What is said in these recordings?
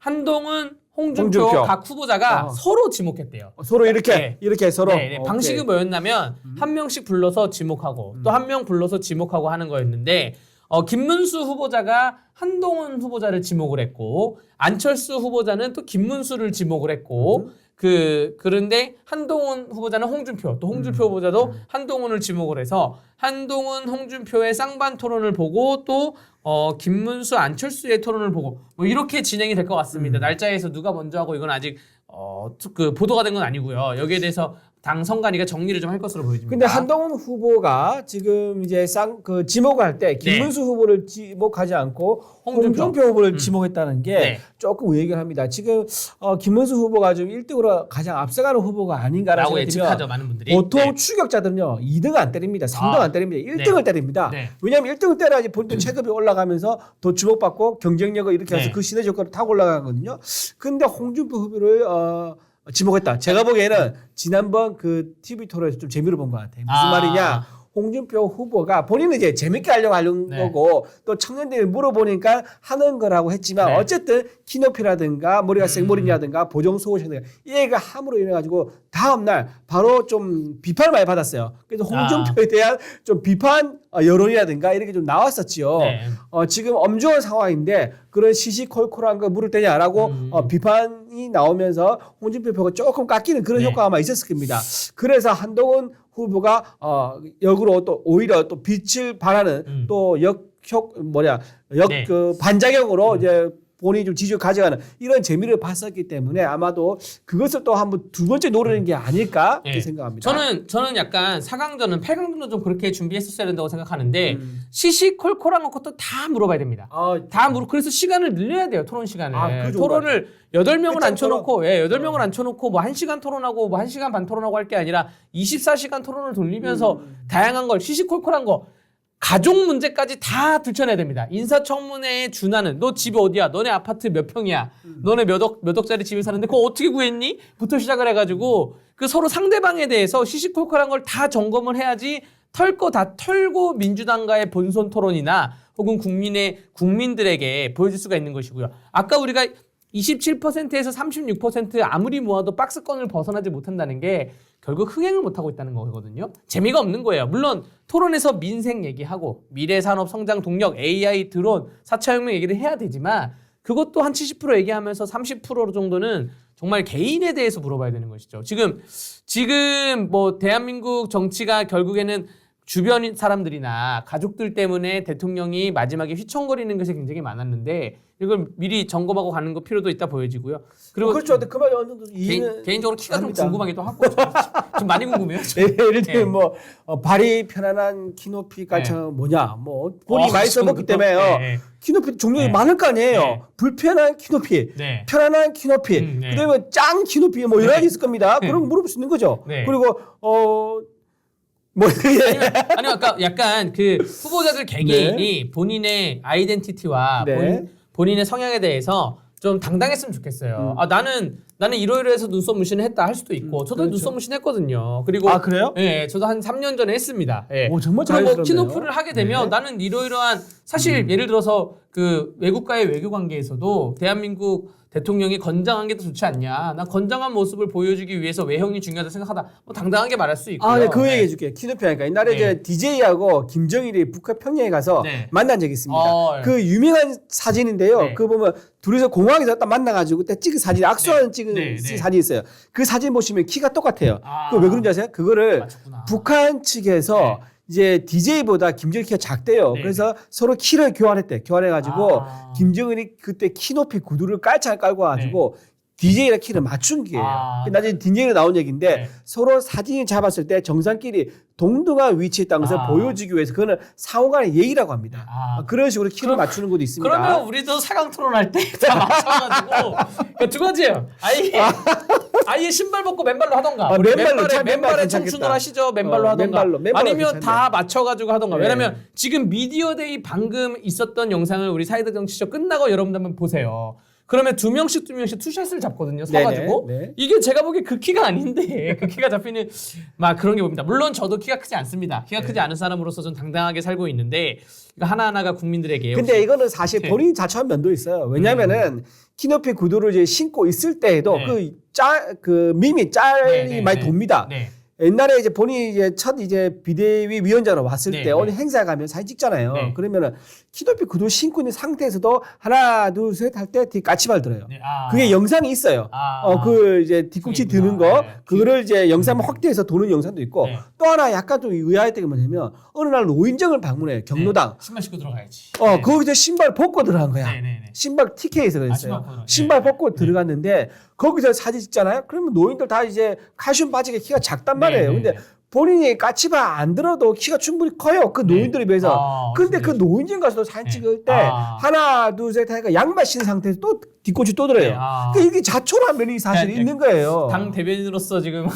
한동훈, 홍준표, 홍준표. 각 후보자가 서로 지목했대요. 서로 이렇게 네. 이렇게 서로. 네, 네. 방식이 뭐였냐면 한 명씩 불러서 지목하고 또 한 명 불러서 지목하고 하는 거였는데 김문수 후보자가 한동훈 후보자를 지목을 했고 안철수 후보자는 또 김문수를 지목을 했고 그런데 한동훈 후보자는 홍준표 또 홍준표 후보자도 한동훈을 지목을 해서 한동훈, 홍준표의 쌍방 토론을 보고 또 김문수, 안철수의 토론을 보고 뭐 이렇게 진행이 될 것 같습니다. 날짜에서 누가 먼저 하고 이건 아직 그 보도가 된 건 아니고요. 여기에 대해서 당 선관위가 정리를 좀 할 것으로 보여집니다. 근데 한동훈 후보가 지금 이제 지목을 할 때 김문수 후보를 지목하지 않고 홍준표 후보를 지목했다는 게 조금 의외긴 합니다. 지금 김문수 후보가 좀 1등으로 가장 앞서가는 후보가 아닌가라고 라고 예측하죠, 많은 분들이. 보통 추격자들은요 2등 안 때립니다. 3등 안 때립니다. 1등을 때립니다. 왜냐하면 1등을 때려야지 본인 체급이 올라가면서 더 주목받고 경쟁력을 이렇게 해서 그 시너지 효과를 타고 올라가거든요. 근데 홍준표 후보를 지목했다. 제가 보기에는 지난번 그 TV 토론에서 좀 재미를 본 것 같아요. 무슨 말이냐? 홍준표 후보가 본인은 이제 재밌게 하려고 하는 거고 또 청년들이 물어보니까 하는 거라고 했지만 어쨌든 키높이라든가 머리가 생머리냐든가 보정속옷이라든가 이 얘기가 함으로 인해 가지고 다음날 바로 좀 비판을 많이 받았어요. 그래서 홍준표에 대한 좀 비판 여론이라든가 이렇게 좀 나왔었지요. 지금 엄중한 상황인데 그런 시시콜콜한 거 물을 때냐라고 비판이 나오면서 홍준표 표가 조금 깎이는 그런 효과가 아마 있었을 겁니다. 그래서 한동훈 후보가 역으로 또 오히려 또 빛을 발하는 또 그 반작용으로 이제 본인이 좀 지지를 가져가는 이런 재미를 봤었기 때문에 아마도 그것을 또 한번 두 번째 노리는 게 아닐까 이렇게 생각합니다. 저는 약간 4강전은 8강전도 좀 그렇게 준비했었어야 된다고 생각하는데 시시콜콜한 것도 다 물어봐야 됩니다. 그래서 시간을 늘려야 돼요. 토론 시간을. 토론을 8명을 앉혀놓고 8명을 앉혀놓고 뭐 1시간 토론하고 뭐 1시간 반 토론하고 할 게 아니라 24시간 토론을 돌리면서 다양한 걸 시시콜콜한 거 가족 문제까지 다 들춰내야 됩니다. 인사청문회에 준하는 너 집 어디야? 너네 아파트 몇 평이야? 너네 몇 억짜리 집에 사는데 그거 어떻게 구했니? 부터 시작을 해가지고 그 서로 상대방에 대해서 시시콜콜한 걸 다 점검을 해야지 털 거 다 털고 민주당과의 본선 토론이나 혹은 국민들에게 보여줄 수가 있는 것이고요. 아까 우리가 27%에서 36% 아무리 모아도 박스권을 벗어나지 못한다는 게 결국 흥행을 못하고 있다는 거거든요. 재미가 없는 거예요. 물론 토론에서 민생 얘기하고 미래산업 성장 동력, AI, 드론, 4차 혁명 얘기를 해야 되지만 그것도 한 70% 얘기하면서 30% 정도는 정말 개인에 대해서 물어봐야 되는 것이죠. 지금 뭐 대한민국 정치가 결국에는 주변 사람들이나 가족들 때문에 대통령이 마지막에 휘청거리는 것이 굉장히 많았는데 이걸 미리 점검하고 가는 거 필요도 있다 보여지고요. 그리고 그렇죠. 그 말이 어느 정도 개인적으로 키가 좀 궁금하기도 하고 좀 많이 궁금해요. 예를 들면 뭐 발이 편안한 키높이 깔창 뭐냐 뭐 본인이 많이 써봤기 때문에 키높이 종류가 많을 거 아니에요. 불편한 키높이, 편안한 키높이, 그다음에 짱 키높이 뭐 여러 가지 있을 겁니다. 그런 거 물어볼 수 있는 거죠. 그리고 아니면 아까 약간 그 후보자들 개개인이 본인의 아이덴티티와 본인의 성향에 대해서 좀 당당했으면 좋겠어요. 나는 이러이러해서 눈썹 문신을 했다 할 수도 있고 저도 눈썹 문신 했거든요. 그리고 그래요? 네, 저도 한 3년 전에 했습니다. 오, 정말 그리고 키노프를 하게 되면 나는 이러이러한 사실 예를 들어서 그 외국과의 외교 관계에서도 대한민국 대통령이 건장한 게 더 좋지 않냐. 난 건장한 모습을 보여주기 위해서 외형이 중요하다 생각하다. 뭐 당당하게 말할 수 있고요. 네, 그 얘기 해줄게요. 키높이 하니까 옛날에 이제 DJ하고 김정일이 북한 평양에 가서 만난 적이 있습니다. 그 유명한 사진인데요. 그거 보면 둘이서 공항에서 딱 만나가지고 그때 찍은 사진, 악수하는 찍은 사진이 있어요. 그 사진 보시면 키가 똑같아요. 그거 왜 그런지 아세요? 그거를 북한 측에서 이제 DJ보다 김정일 키가 작대요. 그래서 서로 키를 교환해가지고 김정은이 그때 키 높이 구두를 깔창을 깔고 가지고 DJ랑 키를 맞춘 게예요. 나중에 DJ로 나온 얘기인데 서로 사진을 잡았을 때 정상끼리 동등한 위치에 있다는 것을 보여주기 위해서 그거는 상호간의 예의라고 합니다. 그런 식으로 키를 맞추는 것도 있습니다. 그러면 우리도 4강 토론할 때 다 맞춰가지고 두 가지예요. 아예 신발 벗고 맨발로 하던가. 맨발에 청춘을 하시죠. 맨발로 하던가. 아니면 다 맞춰가지고 하던가. 왜냐면 지금 미디어데이 방금 있었던 영상을 우리 사이다 정치쇼 끝나고 여러분들 한번 보세요. 그러면 두 명씩 투샷을 잡거든요. 서가지고. 네네. 이게 제가 보기에 그 키가 아닌데 그 키가 잡히는 막 그런 게 봅니다. 물론 저도 키가 크지 않습니다. 키가 크지 않은 사람으로서 좀 당당하게 살고 있는데 이거 하나하나가 국민들에게. 근데 이거는 사실 본인이 자초한 면도 있어요. 왜냐면은 키높이 구두를 이제 신고 있을 때에도 그 밈이 짤이 많이 돕니다. 네. 옛날에 이제 본인이 이제 첫 이제 비대위 위원장으로 왔을 네, 때 어느 행사에 가면 사진 찍잖아요. 네. 그러면은 키높이 구두 신고 있는 상태에서도 하나 둘 셋 할 때 뒤에 까치발 들어요. 네. 그게 영상이 있어요. 그 이제 뒤꿈치 드는 거 그거를 이제 영상 확대해서 도는 영상도 있고 또 하나 약간 좀 의아했던 게 뭐냐면 어느 날 노인정을 방문해요. 경로당. 신발 신고 들어가야지. 거기서 신발 벗고 들어간 거야. 신발 TK에서 그랬어요. 신발 벗고 들어갔는데 거기서 사진 찍잖아요. 그러면 노인들 다 이제 칼슘 바지가 키가 작단 말이에요. 근데 본인이 까치발 안 들어도 키가 충분히 커요. 그 노인들에 비해서. 근데 그 노인정 가서도 사진 찍을 때 하나, 둘, 셋 하니까 양말 신은 상태에서 또 뒤꿈치 또 들어요. 그러니까 이게 자초란 면이 사실 있는 거예요. 당 대변인으로서 지금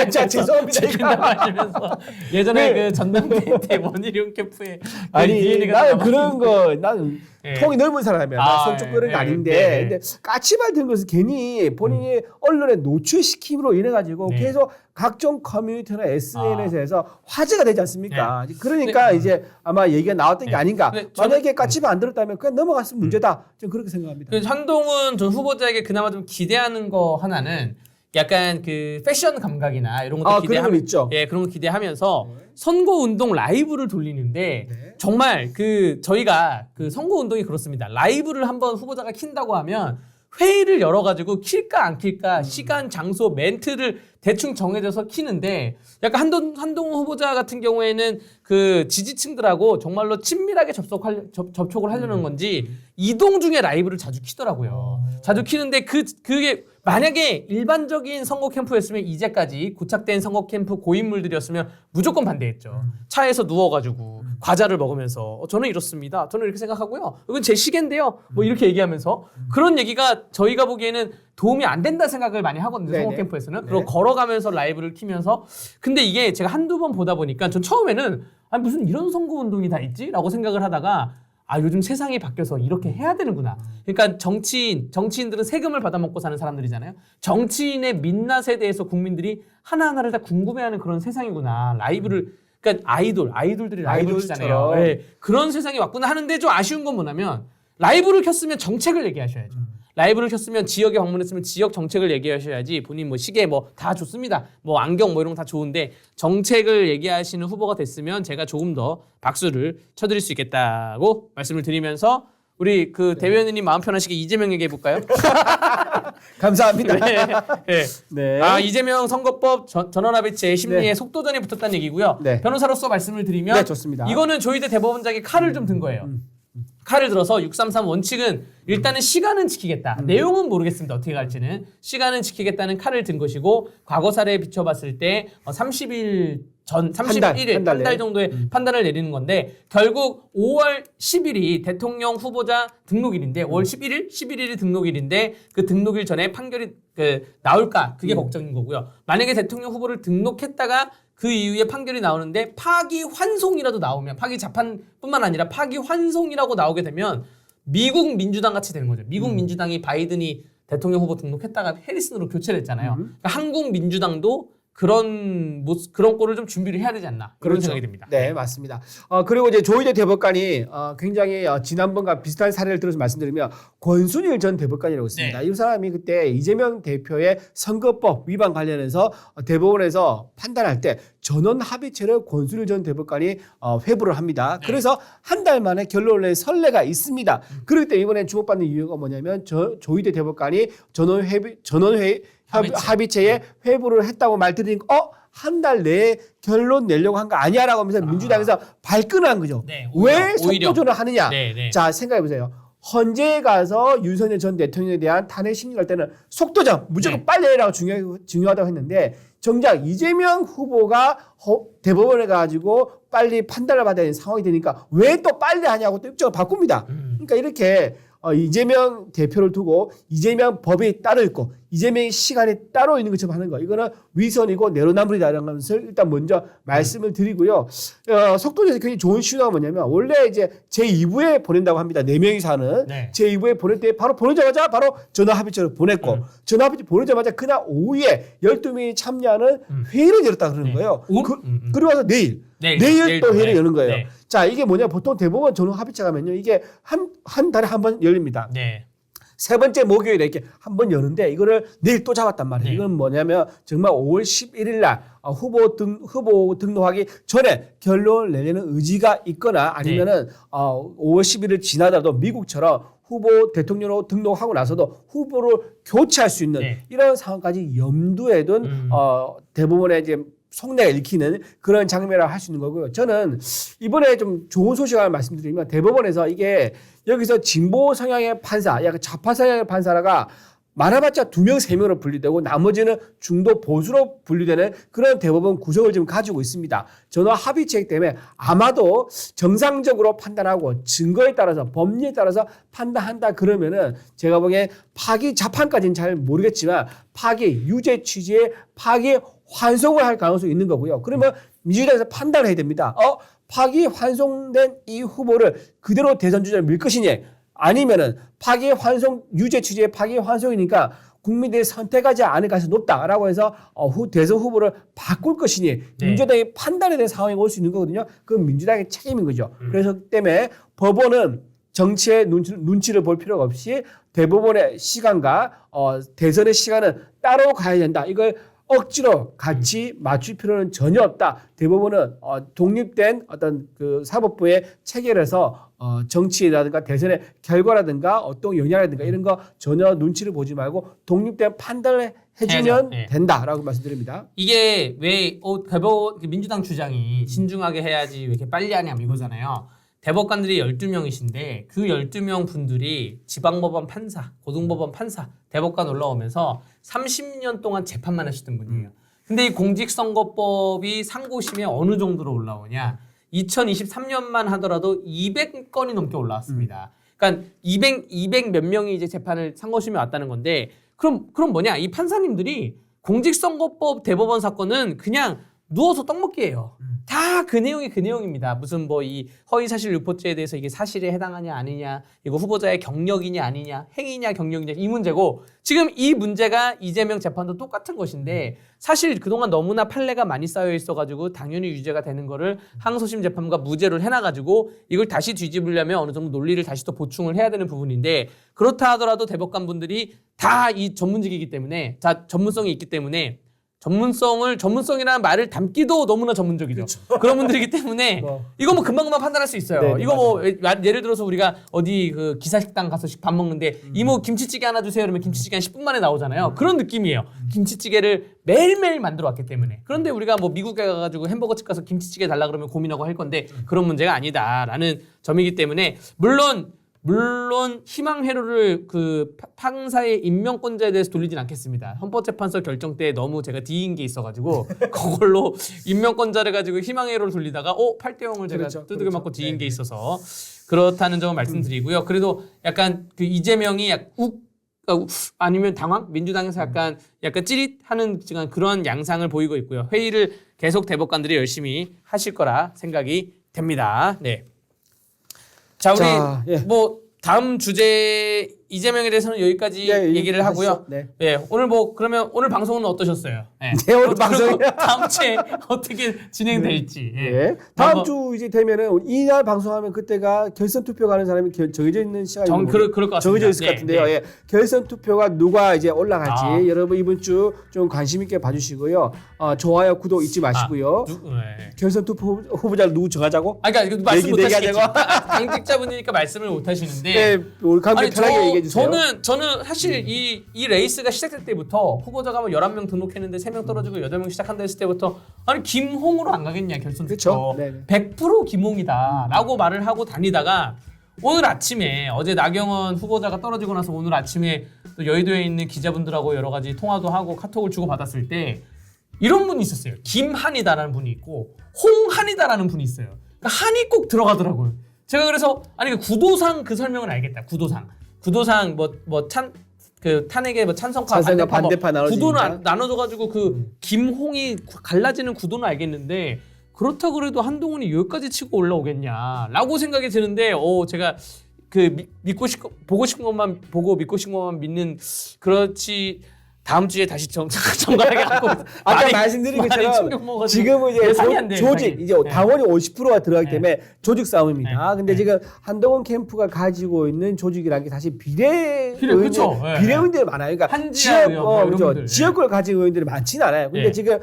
진짜 죄송합니다. 하시면서 예전에 그 전남대 때 원희룡 캠프에 아니 나는 그런 거 나는 통이 넓은 사람이야. 나 성적 그런 게 아닌데 근데 까치발 든 것을 괜히 본인이 언론에 노출시킴으로 인해 가지고 계속 각종 커뮤니티나 SNS에서 화제가 되지 않습니까? 그러니까 이제 아마 얘기가 나왔던 게 아닌가. 만약에 까치발 안 들었다면 그냥 넘어갔으면 문제다. 좀 그렇게 생각합니다. 한동훈 전 후보자에게 그나마 좀 기대하는 거 하나는 약간 그 패션 감각이나 이런 것도 기대하면 있죠. 그런 거 기대하면서 선거 운동 라이브를 돌리는데 정말 그 저희가 그 선거 운동이 그렇습니다. 라이브를 한번 후보자가 킨다고 하면 회의를 열어가지고 킬까 안 킬까 시간, 장소, 멘트를 대충 정해져서 키는데 약간 한동훈 후보자 같은 경우에는 그 지지층들하고 정말로 친밀하게 접촉을 하려는 건지 이동 중에 라이브를 자주 키더라고요. 자주 키는데 그게 만약에 일반적인 선거 캠프였으면 이제까지 고착된 선거 캠프 고인물들이었으면 무조건 반대했죠. 차에서 누워가지고 과자를 먹으면서 저는 이렇습니다. 저는 이렇게 생각하고요. 이건 제 시계인데요. 뭐 이렇게 얘기하면서 그런 얘기가 저희가 보기에는 도움이 안 된다 생각을 많이 하거든요. 선거 캠프에서는. 그리고 걸어가면서 라이브를 키면서 근데 이게 제가 한두 번 보다 보니까 전 처음에는 아니 무슨 이런 선거 운동이 다 있지? 라고 생각을 하다가 요즘 세상이 바뀌어서 이렇게 해야 되는구나. 그러니까 정치인들은 세금을 받아먹고 사는 사람들이잖아요. 정치인의 민낯에 대해서 국민들이 하나하나를 다 궁금해하는 그런 세상이구나. 라이브를 그러니까 아이돌들이 라이브를 키잖아요. 그런 세상이 왔구나 하는데 좀 아쉬운 건 뭐냐면 라이브를 켰으면 정책을 얘기하셔야죠. 라이브를 켰으면 지역에 방문했으면 지역 정책을 얘기하셔야지 본인 뭐 시계 뭐 다 좋습니다. 뭐 안경 뭐 이런 거 다 좋은데 정책을 얘기하시는 후보가 됐으면 제가 조금 더 박수를 쳐드릴 수 있겠다고 말씀을 드리면서 우리 그 대변인님 마음 편하시게 이재명 얘기해 볼까요? 감사합니다. 이재명 선거법 전원합의체 심리에 속도전이 붙었다는 얘기고요. 변호사로서 말씀을 드리면 좋습니다. 이거는 조희대 대법원장이 칼을 좀 든 거예요. 칼을 들어서 633 원칙은 일단은 시간은 지키겠다. 내용은 모르겠습니다. 어떻게 갈지는. 시간은 지키겠다는 칼을 든 것이고 과거 사례에 비춰봤을 때 30일 전 31일 한 달 정도의 판단을 내리는 건데 결국 5월 10일이 대통령 후보자 등록일인데 5월 11일이 등록일인데 그 등록일 전에 판결이 나올까 그게 걱정인 거고요. 만약에 대통령 후보를 등록했다가 그 이후에 판결이 나오는데 파기환송이라도 나오면 파기 재판뿐만 아니라 파기환송이라고 나오게 되면 미국 민주당 같이 되는 거죠. 미국 민주당이 바이든이 대통령 후보 등록했다가 해리슨으로 교체를 했잖아요. 그러니까 한국 민주당도 그런 꼴을 좀 준비를 해야 되지 않나 그런 생각이 듭니다. 네, 맞습니다. 그리고 이제 조희대 대법관이 굉장히 지난번과 비슷한 사례를 들어서 말씀드리면 권순일 전 대법관이라고 있습니다. 이 사람이 그때 이재명 대표의 선거법 위반 관련해서 대법원에서 판단할 때 전원 합의체를 권순일 전 대법관이 회부를 합니다. 그래서 한 달 만에 결론을 낸 선례가 있습니다. 그렇기 때문에 이번에 주목받는 이유가 뭐냐면 조희대 대법관이 합의체에 회부를 했다고 말드리니까 한 달 내에 결론 내려고 한 거 아니야라고 하면서 민주당에서 발끈한 거죠. 왜 속도전을 하느냐? 자, 생각해 보세요. 헌재에 가서 윤석열 전 대통령에 대한 탄핵 심리할 때는 속도전 무조건 빨리 해라고 중요하다고 했는데 정작 이재명 후보가 대법원에 가지고 빨리 판단을 받아야 되는 상황이 되니까 왜 또 빨리 하냐고 또 입장을 바꿉니다. 그러니까 이렇게 이재명 대표를 두고 이재명 법이 따로 있고 이재명의 시간이 따로 있는 것처럼 하는 거. 이거는 위선이고 내로남불이다라는 것을 일단 먼저 말씀을 드리고요. 속도에서 굉장히 좋은 신호가 뭐냐면 원래 이제 제2부에 보낸다고 합니다. 4명이 사는 제2부에 보낼 때 바로 보내자마자 바로 전화합의체로 보냈고 전화합의체 보내자마자 그날 오후에 12명이 참여하는 회의를 열었다 그러는 거예요. 그리고 와서 내일 또 회의를 여는 거예요. 자, 이게 뭐냐? 보통 대법원 전화합의체 가면요. 이게 한 달에 한 번 열립니다. 세 번째 목요일에 이렇게 한 번 여는데 이거를 내일 또 잡았단 말이에요. 이건 뭐냐면 정말 5월 11일 날 후보 등록하기 전에 결론을 내려는 의지가 있거나 아니면은 5월 11일 지나더라도 미국처럼 후보 대통령으로 등록하고 나서도 후보를 교체할 수 있는 이런 상황까지 염두에 둔 대법원의 이제 속내가 읽히는 그런 장면이라고 할 수 있는 거고요. 저는 이번에 좀 좋은 소식을 말씀드리면 대법원에서 이게 여기서 진보 성향의 판사, 약간 좌파 성향의 판사가 많아봤자 2명, 3명으로 분리되고 나머지는 중도 보수로 분리되는 그런 대법원 구성을 지금 가지고 있습니다. 전화 합의체이기 때문에 아마도 정상적으로 판단하고 증거에 따라서 법리에 따라서 판단한다 그러면은 제가 보기엔 파기 재판까지는 잘 모르겠지만 파기 유죄 취지의 파기 환송을 할 가능성이 있는 거고요. 그러면 민주당에서 판단을 해야 됩니다. 파기 환송된 이 후보를 그대로 대선 주자로 밀 것이냐 아니면은 파기 환송 유죄 취지의 파기 환송이니까 국민들이 선택하지 않을 가능성이 높다라고 해서 대선 후보를 바꿀 것이니 민주당이 판단에 대한 상황이 올 수 있는 거거든요. 그건 민주당의 책임인 거죠. 그래서 때문에 법원은 정치의 눈치를 볼 필요가 없이 대법원의 시간과 대선의 시간은 따로 가야 된다. 이걸 억지로 같이 맞출 필요는 전혀 없다. 대법원은 독립된 어떤 그 사법부의 체계에서 정치라든가 대선의 결과라든가 어떤 영향이라든가 이런 거 전혀 눈치를 보지 말고 독립된 판단을 해주면 된다라고 말씀드립니다. 이게 왜 민주당 주장이 신중하게 해야지 왜 이렇게 빨리 하냐 이거잖아요. 대법관들이 12명이신데 그 12명 분들이 지방법원 판사, 고등법원 판사, 대법관 올라오면서 30년 동안 재판만 하셨던 분이에요. 근데 이 공직선거법이 상고심에 어느 정도로 올라오냐? 2023년만 하더라도 200건이 넘게 올라왔습니다. 그러니까 200 몇 명이 이제 재판을 상고심에 왔다는 건데 그럼 뭐냐? 이 판사님들이 공직선거법 대법원 사건은 그냥 누워서 떡 먹기예요. 다 그 내용이 그 내용입니다. 무슨 뭐 이 허위사실 유포죄에 대해서 이게 사실에 해당하냐 아니냐, 이거 후보자의 경력이냐 아니냐, 행위냐 경력이냐 이 문제고 지금 이 문제가 이재명 재판도 똑같은 것인데 사실 그동안 너무나 판례가 많이 쌓여 있어가지고 당연히 유죄가 되는 거를 항소심 재판부가 무죄를 해놔가지고 이걸 다시 뒤집으려면 어느 정도 논리를 다시 또 보충을 해야 되는 부분인데 그렇다 하더라도 대법관 분들이 다 이 전문직이기 때문에 다 전문성이 있기 때문에 전문성이라는 말을 담기도 너무나 전문적이죠. 그렇죠. 그런 분들이기 때문에 이거 뭐 금방금방 판단할 수 있어요. 네, 이거 뭐 예를 들어서 우리가 어디 그 기사식당 가서 밥 먹는데 이모 김치찌개 하나 주세요. 그러면 김치찌개 한 10분 만에 나오잖아요. 그런 느낌이에요. 김치찌개를 매일매일 만들어 왔기 때문에. 그런데 우리가 뭐 미국에 가가지고 햄버거집 가서 김치찌개 달라 그러면 고민하고 할 건데 그런 문제가 아니다라는 점이기 때문에 물론 희망회로를 그 판사의 임명권자에 대해서 돌리진 않겠습니다. 헌법재판소 결정 때 너무 제가 뒤인 게 있어가지고 그걸로 임명권자를 가지고 희망회로를 돌리다가 8대 0을 제가 두들겨 맞고 뒤인 게 있어서 그렇다는 점을 말씀드리고요. 그래도 약간 그 이재명이 아니면 당황? 민주당에서 약간 찌릿하는 그런 양상을 보이고 있고요. 회의를 계속 대법관들이 열심히 하실 거라 생각이 됩니다. 네. 자, 우리 뭐 다음 주제 이재명에 대해서는 여기까지 얘기를 하고요. 오늘 그러면 오늘 방송은 어떠셨어요? 오늘 방송이 다음 주에 어떻게 진행될지. 다음 주 이제 되면은 이날 방송하면 그때가 결선 투표 가는 사람이 정해져 있는 시간이 그럴 것 같습니다. 정해져 있을 것 같은데요. 결선 투표가 누가 이제 올라갈지 여러분 이번 주 좀 관심 있게 봐주시고요. 좋아요, 구독 잊지 마시고요. 결선 투표 후보자를 누구 정하자고? 그러니까 말씀 못 하시겠지. 당직자분이니까 말씀을 못 하시는데. 우리 감독님 편하게 얘기해 주세요. 저는 사실 이 레이스가 시작될 때부터 후보자가 뭐 11명 등록했는데 3명 떨어지고 8명 시작한다 했을 때부터 김홍으로 안 가겠냐 결선 투표. 100% 김홍이다라고 말을 하고 다니다가 오늘 아침에 어제 나경원 후보자가 떨어지고 나서 오늘 아침에 또 여의도에 있는 기자분들하고 여러 가지 통화도 하고 카톡을 주고 받았을 때 이런 분이 있었어요. 김한이다라는 분이 있고 홍한이다라는 분이 있어요. 그러니까 한이 꼭 들어가더라고요. 제가 그래서 구도상 그 설명은 알겠다. 구도상 그 탄핵에 뭐 찬성파 찬성과 반대파 반대파 구도는 나눠져가지고 그 김홍이 갈라지는 구도는 알겠는데 그렇다고 그래도 한동훈이 여기까지 치고 올라오겠냐라고 생각이 드는데 제가 그 보고 싶은 것만 보고 믿고 싶은 것만 믿는 그렇지. 다음 주에 다시 정갈하게 하고 아까 말씀드린 것처럼 지금은 이제 조직 이제 당원이 50%가 들어가기 때문에 조직 싸움입니다. 근데 지금 한동훈 캠프가 가지고 있는 조직이라는 게 사실 비례 의원들이 많아요. 그러니까 지역구를 가진 의원들이 많지는 않아요. 근데 지금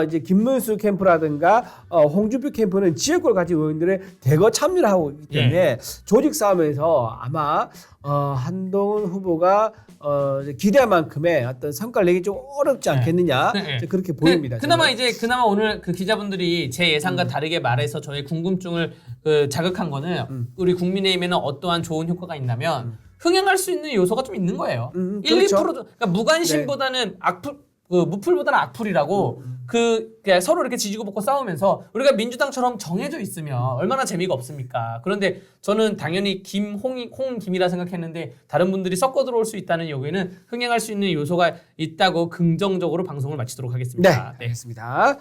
이제 김문수 캠프라든가 홍준표 캠프는 지역구를 가진 의원들을 대거 참여를 하고 있기 때문에 조직 싸움에서 아마 한동훈 후보가 기대한 만큼의 어떤 성과를 내기 좀 어렵지 않겠느냐 그렇게 보입니다. 그나마 오늘 그 기자분들이 제 예상과 다르게 말해서 저의 궁금증을 자극한 거는 우리 국민의힘에는 어떠한 좋은 효과가 있냐면 흥행할 수 있는 요소가 좀 있는 거예요. 1, 그렇죠. 2% 그러니까 무관심보다는 무풀보다는 악풀이라고 그냥 서로 이렇게 지지고 볶고 싸우면서 우리가 민주당처럼 정해져 있으면 얼마나 재미가 없습니까? 그런데 저는 당연히 홍김이라 생각했는데 다른 분들이 섞어 들어올 수 있다는 여기에는 흥행할 수 있는 요소가 있다고 긍정적으로 방송을 마치도록 하겠습니다. 네, 알겠습니다.